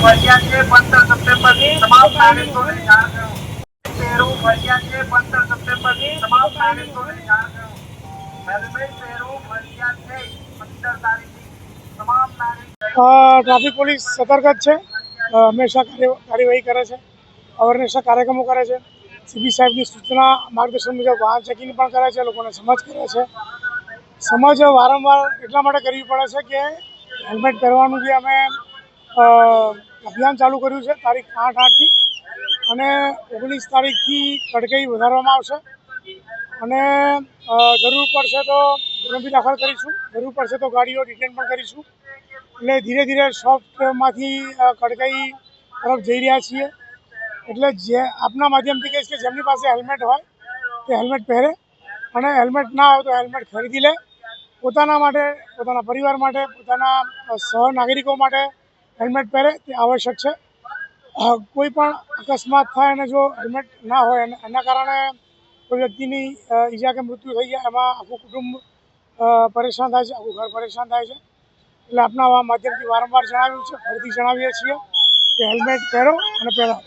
ફરિયાદ છે 15 સપ્ટેમ્બરની તમામ નાગરિકોને જાણ કરો. પહેરવું ફરિયાદ છે 15 સપ્ટેમ્બરની તમામ નાગરિકોને જાણ કરો. હેલ્મેટ પહેરવું ફરિયાદ છે 15 તારીખથી તમામ નાગરિકો. ટ્રાફિક પોલીસ સતર્ક જ છે, હંમેશા કાર્યવાહી કરે છે, અવેરનેસના કાર્યક્રમો કરે છે. સીપી સાહેબની સૂચના માર્ગદર્શન મુજબ વાહન ચેકિંગ પણ કરે છે, લોકોને સમજ કરે છે. સમજ વારંવાર એટલા માટે કરવી પડે છે કે હેલ્મેટ પહેરવાનું જે અમે અભિયાન ચાલુ કર્યું છે તારીખ 8/8થી અને 19 તારીખથી કડકાઈ વધારવામાં આવશે અને જરૂર પડશે તો ગુનો બી દાખલ કરીશું, જરૂર પડશે તો ગાડીઓ ડિટેન પણ કરીશું. એટલે ધીરે ધીરે સોફ્ટમાંથી કડકાઈ તરફ જઈ રહ્યા છીએ. એટલે જે આપના માધ્યમથી કહીશ કે જેમની પાસે હેલ્મેટ હોય તે હેલ્મેટ પહેરે અને હેલ્મેટ ના હોય તો હેલ્મેટ ખરીદી લે. પોતાના માટે, પોતાના પરિવાર માટે, પોતાના સહનાગરિકો માટે હેલ્મેટ પહેરે તે આવશ્યક છે. કોઈ પણ અકસ્માત થાય અને જો હેલ્મેટ ના હોય અને એના કારણે કોઈ વ્યક્તિની ઈજા કે મૃત્યુ થઈ જાય એમાં આખું કુટુંબ પરેશાન થાય છે, આખું ઘર પરેશાન થાય છે. એટલે આપના માધ્યમથી વારંવાર જણાવ્યું છે, ફરીથી જણાવીએ છીએ કે હેલ્મેટ પહેરો અને પહેરાવો.